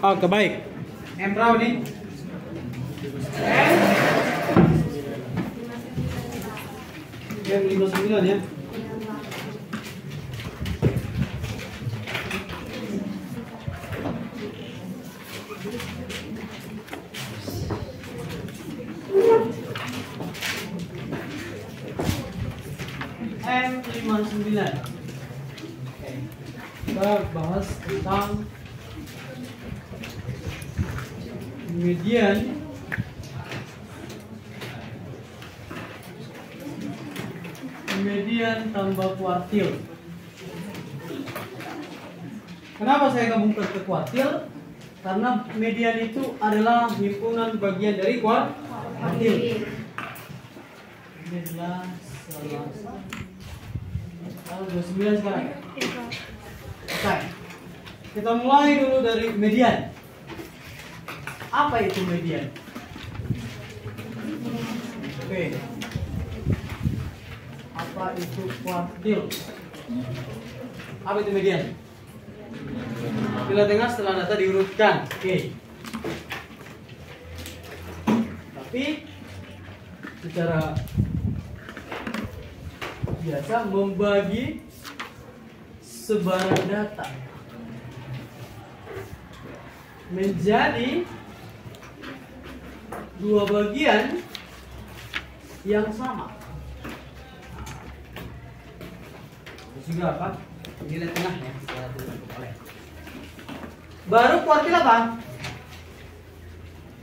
Oke, baik. M berapa nih? M 59 ya. M59. Oke. Kita bahas tentang median tambah kuartil. Kenapa saya gabungkan ke kuartil? Karena median itu adalah himpunan bagian dari kuartil. Ini adalah tanggal 29 sekarang. Oke. Kita mulai dulu dari median. Apa itu median? Oke. Apa itu kuartil? Apa itu median? Bila tengah setelah data diurutkan. Oke. Tapi secara biasa membagi sebaran data menjadi dua bagian yang sama. Terus juga apa? Nilai tengahnya setelah ditentukan oleh. Baru kuartil apa?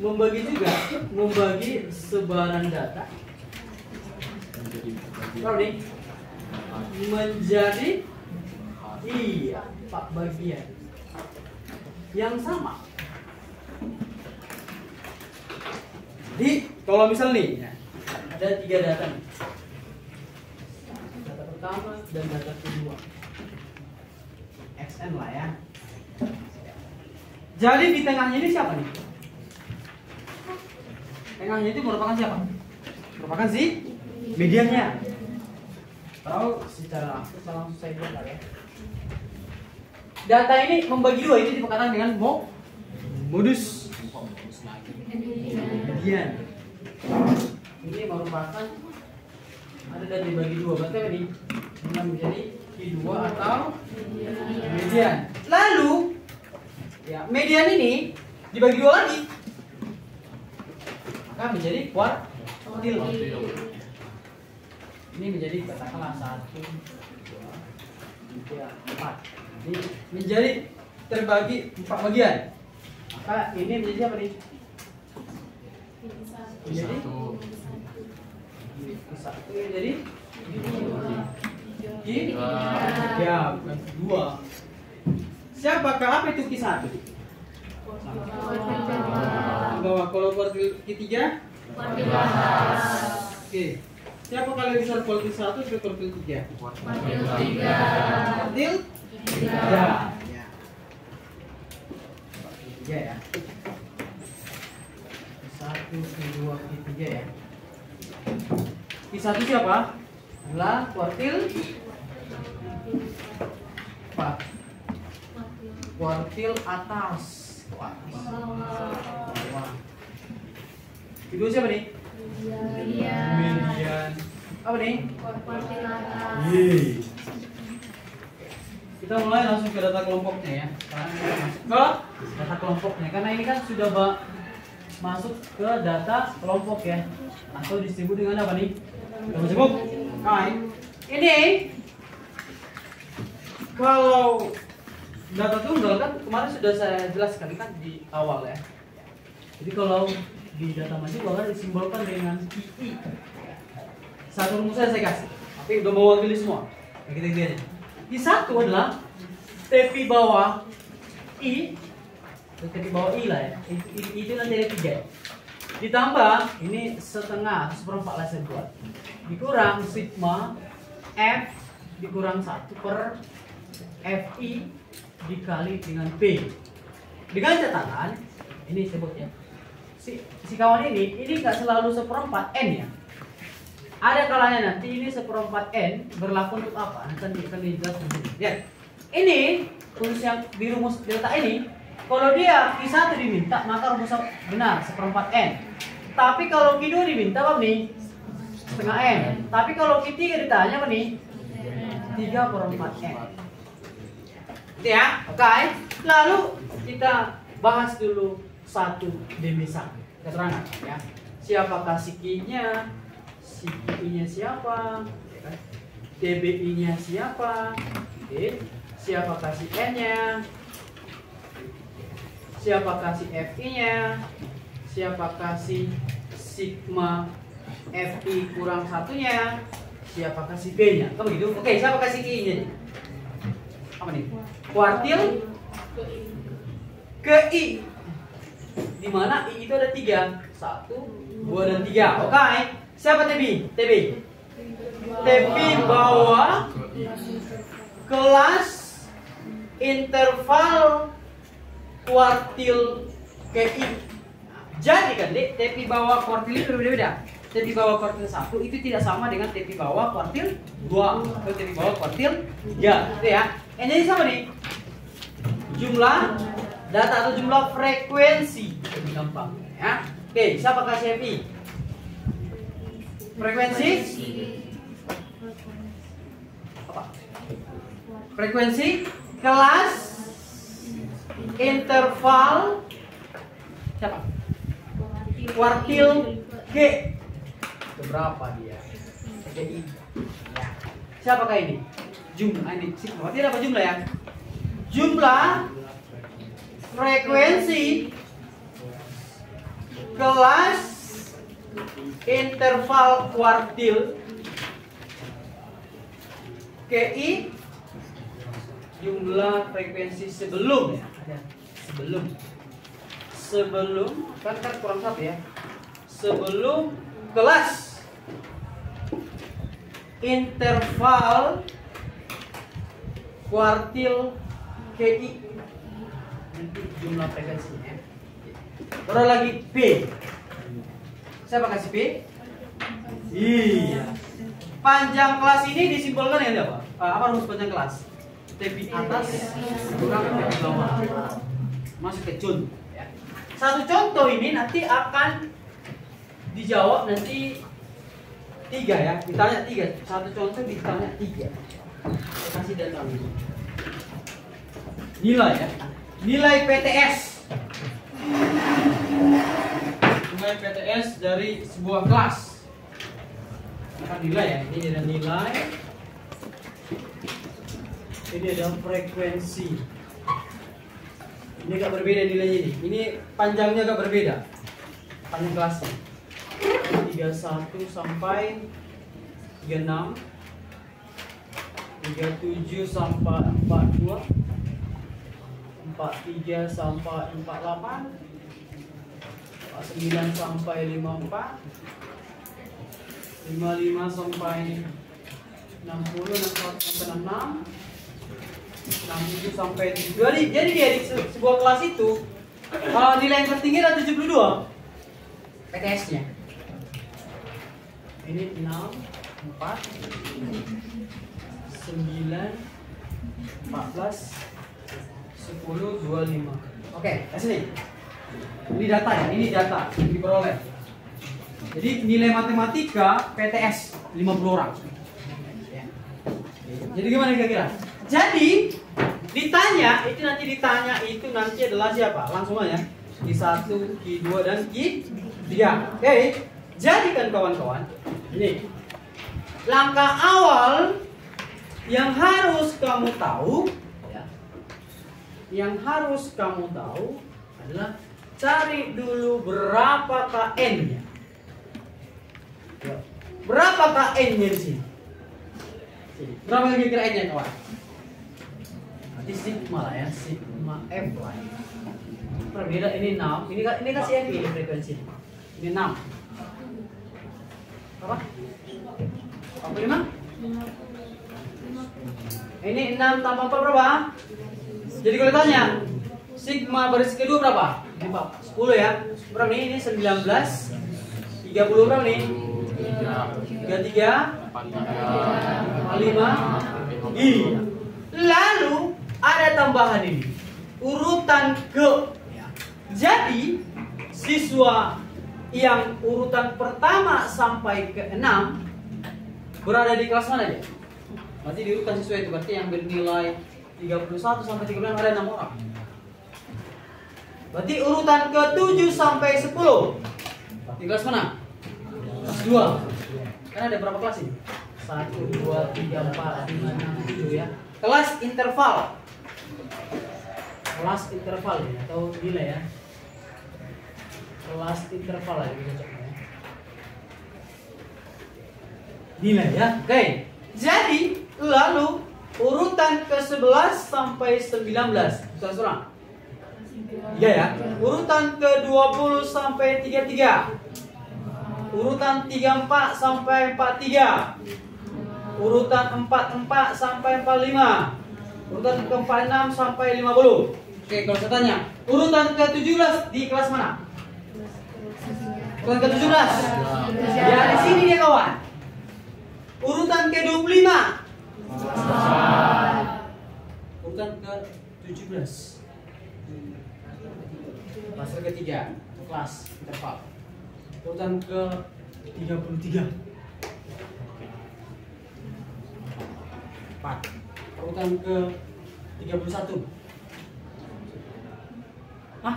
Membagi sebaran data. Kalau nih menjadi empat bagian yang sama. Jadi kalau misal nih ada 3 data nih. Data pertama dan data kedua. XN lah ya. Jadi di tengahnya ini siapa nih? Tengahnya itu merupakan siapa? Merupakan si mediannya. Tahu secara langsung saya buat ya. Data ini membagi dua, ini dikatakan dengan modus median. Ini merupakan ada data dibagi dua, berarti ini menjadi I2 atau median. Lalu ya, median ini dibagi dua lagi, maka menjadi kuartil. Ini menjadi katakanlah 1, 2, 3, 4. Ini menjadi terbagi 4 bagian. Maka ini menjadi apa nih? Menjadi satu jadi ya, bukan 2. Siapakah apa itu Q1? Bahwa kalau kuartil Q3? Oke. Siapa kalian bisa kuartil 1 ke kuartil 3? Kuartil 3. Kuartil 3. Ya. Kuartil 3 ya. 1, 2, 3 ya. Q1 siapa? Adalah kuartil 4. Kuartil atas. Kedua siapa nih? Median. Apa nih? Kuartil atas. Kita mulai langsung ke data kelompoknya ya. Ke data kelompoknya, karena ini kan sudah masuk ke data kelompok ya, atau disebut dengan apa nih? Kita sebut ini kalau data tunggal kan kemarin sudah saya jelaskan kan di awal ya. Jadi kalau di data masif bahkan disimbolkan dengan II. Satu rumusnya saya kasih, tapi udah mewakili semua. Kita lihat. I1 adalah TP bawah I, TP bawah I lah ya. Itu nanti ada 3. Ditambah ini setengah, seperempat lah saya buat. Dikurang sigma F dikurang 1 per FI dikali dengan P. Dengan catatan ini sebutnya si kawan ini nggak selalu seperempat N ya. Ada kalanya nanti ini seperempat N berlaku untuk apa? Nanti akan dijelaskan. Lihat, ini rumus yang di rumus delta ini Kalau dia Q1 diminta, maka rumus benar 1/4 N. Tapi kalau Q2 diminta apa nih? Setengah N. Tapi kalau Q3 ditanya apa nih? 3/4 N. Gitu ya, oke. Lalu kita bahas dulu satu demi satu keterangan ya. Siapakah si Q-nya? Si Q-nya siapa? DBI-nya siapa? Oke. Siapakah si N-nya? Siapakah si FI-nya? Siapakah si sigma FI kurang satunya? Siapakah si B-nya? Kan begitu? Oke, siapakah si Q-nya? Apa nih? Kuartil ke I. Di mana I itu ada 3. 1, 2, dan 3. Oke. Siapa TB? TB bawah kelas interval kuartil ke I. Jadi kan dek, TP bawah kuartil itu berbeda-beda. TP bawah kuartil 1 itu tidak sama dengan TP bawah kuartil 2 atau TP bawah kuartil 3. Itu ya. Yang jadi sama nih. Jumlah data atau jumlah frekuensi. Lebih gampang ya. Oke, siapa kasih FI? Frekuensi apa? Frekuensi kelas interval siapa? Kuartil G. Berapa dia? GI. Ya. Siapakah ini? Jumlah ini. Berarti apa jumlah ya? Jumlah frekuensi kelas interval kuartil KI jumlah frekuensi sebelum ya. Sebelum kan kurang satu ya. Sebelum kelas interval kuartil KI. Nanti jumlah frekuensinya. Terus lagi P. Siapa kasih P? Iya. Panjang kelas ini disimbolkan dengan apa? Apa rumus panjang kelas? TP atas kurang TP bawah. Masuk ke contoh. Ya. Satu contoh ini nanti akan dijawab nanti 3 ya. Ditanya 3. Satu contoh ditanya 3. Saya kasih data ini. Nilai ya. Nilai PTS. Nilai PTS dari sebuah kelas. Akan nilai ya. Ini ada nilai. Ini ada frekuensi. Ini agak berbeda nilainya ini. Ini panjangnya agak berbeda. Panjang kelasnya. 31 sampai 36. 37 sampai 42. 43 sampai 48. 9 sampai 54. 55 sampai 60, 61 sampai 66. 67 sampai 7. Jadi di sebuah kelas itu nilai yang tertinggi adalah 72 PTS-nya. Ini 6, 4, 9, 14, 10, 25. Oke, ke sini. Ini data ya, ini data yang diperoleh. Jadi nilai matematika PTS 50 orang. Jadi gimana kira-kira? Jadi ditanya, itu nanti adalah siapa? Langsung aja. Q1, Q2 dan Q3. Oke. Jadi kan kawan-kawan, ini langkah awal yang harus kamu tahu ya. Yang harus kamu tahu adalah cari dulu berapa KN-nya. Berapa KN-nya di sini? Berapa kira-kira N-nya kawan? Nanti sigma lah ya, sigma F lah ya. Berbeda ini 6, ini kasih F ini frekuensi. Ini 6. Berapa? 45? Ini 6 tambah 4 berapa? Jadi kalau ditanya sigma baris kedua berapa? Ini 10 ya. Berapa nih? Ini 19. 30 berapa nih? 33, 45. Iya. Lalu ada tambahan ini. Urutan urutan ke. Jadi siswa yang urutan pertama sampai ke 6 berada di kelas mana ya? Berarti diurutkan siswa itu, berarti yang bernilai 31 sampai 36 ada 6 orang. Berarti urutan ke 7 sampai 10 di kelas mana? Kelas 2. Kan ada berapa kelas ini? 1, 2, 3, 4, 5, 6, 7 ya. Kelas interval. Kelas interval ya, atau nilai ya. Kelas interval ya, cocoknya ya. Nilai ya. Oke. Jadi, lalu urutan ke 11 sampai 19. Saudara-saudara. Iya ya. Urutan ke 20 sampai 33. Urutan 34 sampai 43. Urutan 44 sampai 45. Urutan ke 46 sampai 50. Oke, kalau saya tanya, urutan ke 17 di kelas mana? Urutan ke 17. Ya, di sini dia kawan. Urutan ke 25. Urutan ke 17. Fase ketiga, kelas interval. Urutan ke 33. 4. Urutan ke 31. Hah?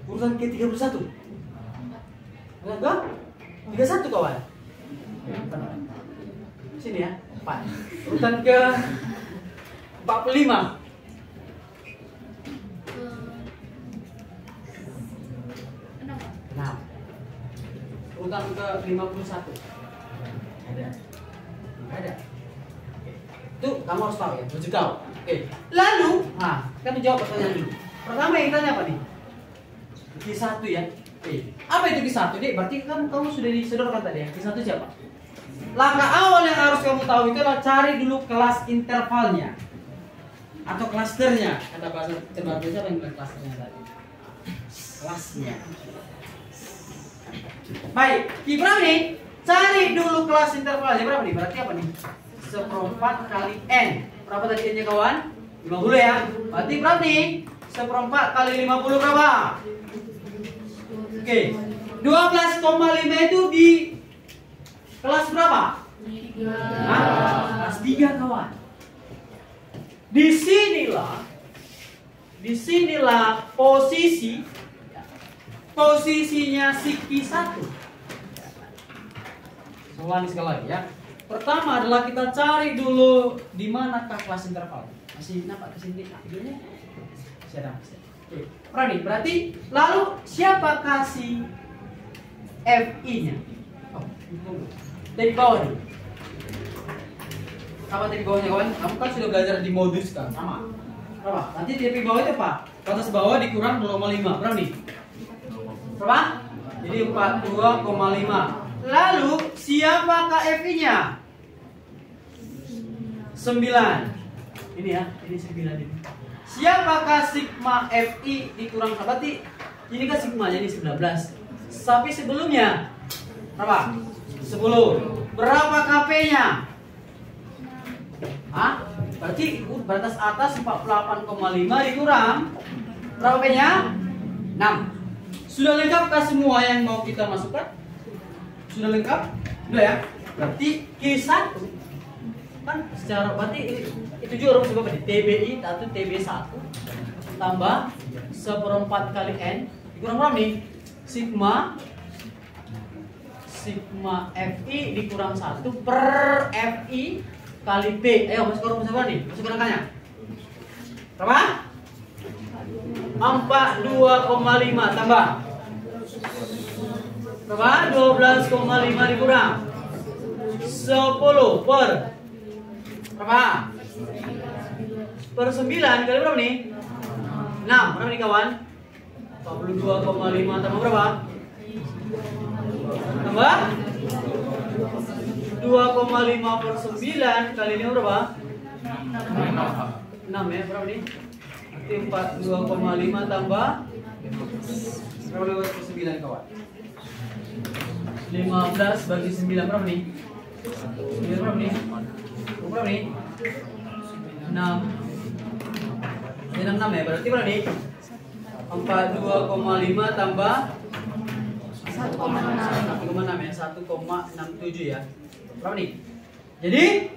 Urutan ke 31? Enggak? 31 kawan. Sini ya, 4. Urutan ke 45. Nah, urutan ke 51. Ada. Itu kamu harus tahu ya, wajib tahu. Oke. Lalu, kita menjawab pertanyaan dulu. Pertama yang tanya apa nih? Q1 ya. Oke. Apa itu Q1? Dek, berarti kamu sudah disodorkan tadi ya. Q1 siapa? Langkah awal yang harus kamu tahu itu adalah cari dulu kelas intervalnya atau klasternya. Kata bahasa terbaru siapa yang bilang klasternya tadi? Kelasnya. Baik, berapa nih? Cari dulu kelas intervalnya berapa nih? Berarti apa nih? 1/4 kali N. Berapa tadi N-nya kawan? 50 ya. Berarti berapa nih? 1/4 kali 50 berapa? Oke. 12,5 itu di kelas berapa? 3. Kelas 3 kawan. Disinilah posisinya si Q1. Ulangi sekali lagi ya. Pertama adalah kita cari dulu di manakah kelas interval. Masih nampak ke sini videonya? Oke. Berarti lalu siapa kasih FI-nya? Oh, dari bawah nih. Apa dari bawahnya kawan? Kamu kan sudah belajar di modus kan? Sama. Berapa? Nanti dari bawah itu apa? Batas bawah dikurang 0,5. Berapa nih? Berapa? Jadi 42,5. Lalu siapakah FI-nya? 9. Ini ya, ini 9 ini. Siapakah sigma FI dikurang berarti ini kan sigmanya ini 19. Tapi sebelumnya berapa? 10. Berapa KP-nya? Hah? Berarti batas atas 48,5 dikurang berapa P-nya? 6. Sudah lengkapkah semua yang mau kita masukkan? Sudah lengkap? Sudah ya? Berarti Q1 kan secara berarti itu juga harus berapa nih? TBI atau TB1 tambah 1/4 kali N dikurang berapa nih? Sigma FI dikurang 1 per FI kali P. Ayo masuk berapa nih? Masuk angkanya. Berapa? 42,5 tambah berapa? 12,5 dikurang 10 per berapa? Per 9 kali berapa nih? 6. Berapa nih kawan? 42,5 tambah berapa? Tambah 2,5 per 9 kali ini berapa? 6 ya, berapa nih? Berarti 42,5 tambah berapa lewat per 9 kawan? 15 bagi 9 berapa nih? 9 berapa nih? Berapa nih? 6. Ini 6 ya, berarti berapa nih? 42,5 tambah 1,6 ya, 1,67 ya. Berapa nih? Jadi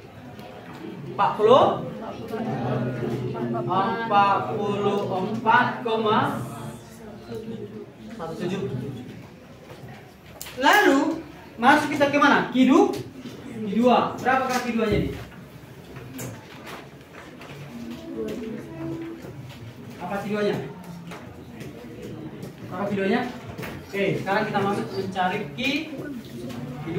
44,17. Lalu masuk kita ke mana? Q2. Berapakah Q2-nya nih? Apa Q2-nya? Apa Q2-nya? Oke, sekarang kita masuk mencari Q2.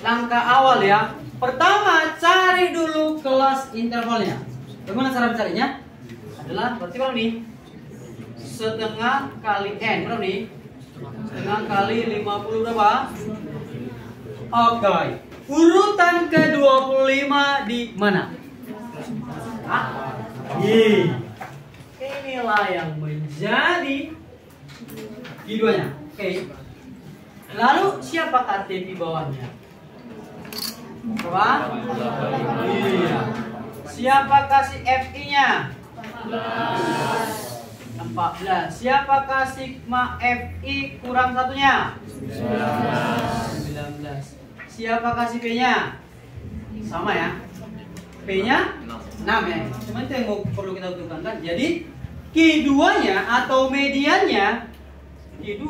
Langkah awal ya. Pertama, cari dulu kelas intervalnya. Bagaimana cara mencarinya? Adalah berarti berapa nih? Setengah kali N. Berapa nih? Setengah kali 50 berapa? Oke. Urutan ke-25 di mana? Inilah yang menjadi Q2-nya. Oke. Lalu siapakah T di bawahnya? Berapa? Iya. Siapakah si FI-nya? 14. Siapakah sigma FI kurang satunya? 19. Siapakah si P-nya? Sama ya. P-nya 6 ya. Cuma itu yang perlu kita tentukan kan. Jadi Q2-nya atau mediannya, Q2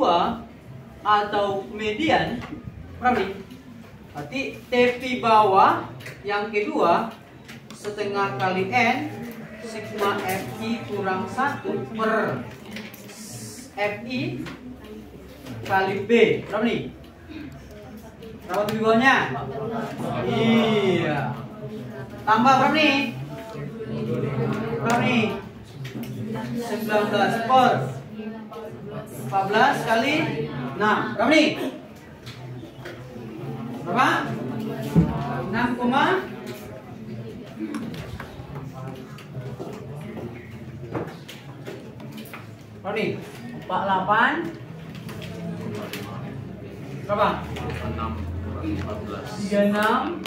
atau median berapa nih? Berarti TP bawah yang kedua setengah kali N sigma FI kurang 1 per FI kali B. Berapa nih? Berapa TP bawahnya? Iya. Tambah berapa nih? Berapa nih? 19 per 14 kali 6. Berapa nih? Berapa? 6, berapa nih? 48. Berapa? 36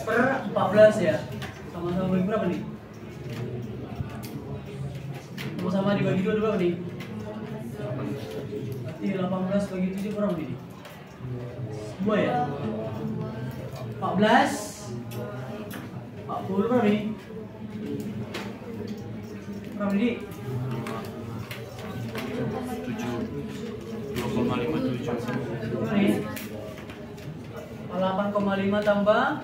per 14 ya. Sama-sama bagi berapa nih? Sama dibagi 2 berapa nih? Berarti 18 bagi 7 berapa nih? 2 ya? 14 40 berapa nih? Berapa nih? 2,57. Berapa nih? 8,5 tambah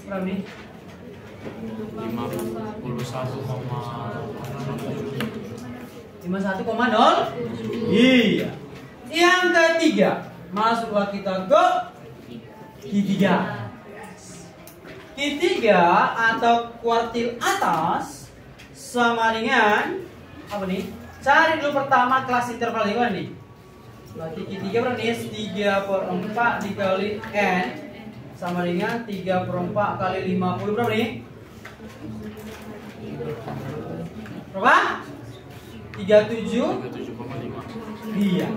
berapa nih? 51,0. Iya. Yang ketiga, masuklah kita ke Q3. Q3 atau kuartil atas sama dengan apa nih? Cari dulu pertama kelas interval ini nih. Berarti Q3 berapa nih? 3/4 dikali N sama dengan 3/4 kali 50 berapa nih? Berapa? 37,5. Iya.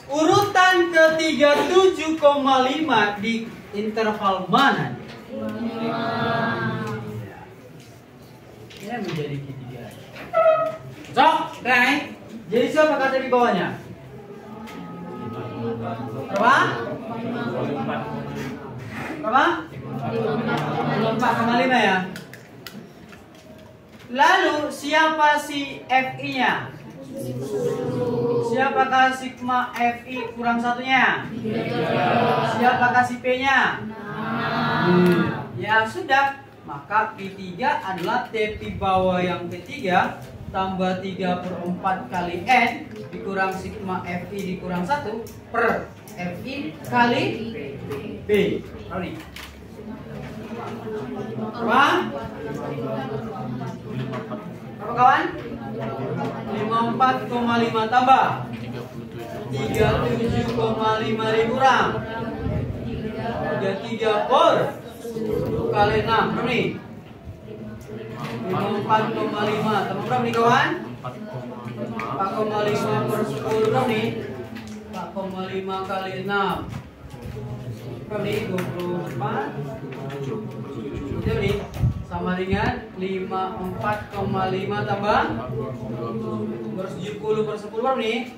Urutan ke 37,5 di interval mana? Ini yang menjadi Q3. Cok, guys. Jadi siapa kata di bawahnya? Berapa? Berapa? 4,5 ya. Lalu siapa si FI-nya? Siapakah sigma FI kurang satunya? Siapakah si P-nya? Ya sudah, maka Q3 adalah TP bawah yang ketiga tambah 3/4 kali N dikurang sigma FI dikurang 1 per FI kali B. Tahu nih? Berapa? Berapa kawan? 54,5 tambah 37,5 dikurang 33 per 10 kali 6. Berapa nih? 54,5 tambah berapa nih kawan? 4,5 per 10 berapa nih? 4,5 kali 6 berapa nih? 24. Berapa nih? 1 sama dengan 54,5 tambah 270/10 berapa nih?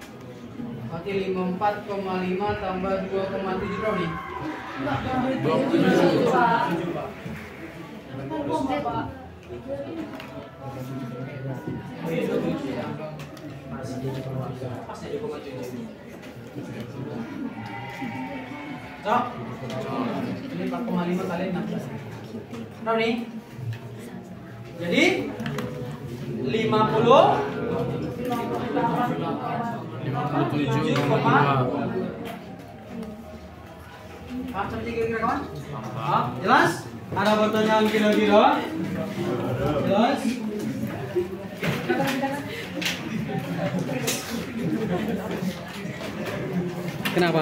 Berarti 54,5 tambah 2,7 berapa nih? 27. 7 Pak. Pasnya 2,7. Cok. Ini 4,5 kali 16. Berapa nih? Jadi 57,2. seperti kira-kira kawan? Jelas? Ada pertanyaan kira-kira? Jelas? Kenapa?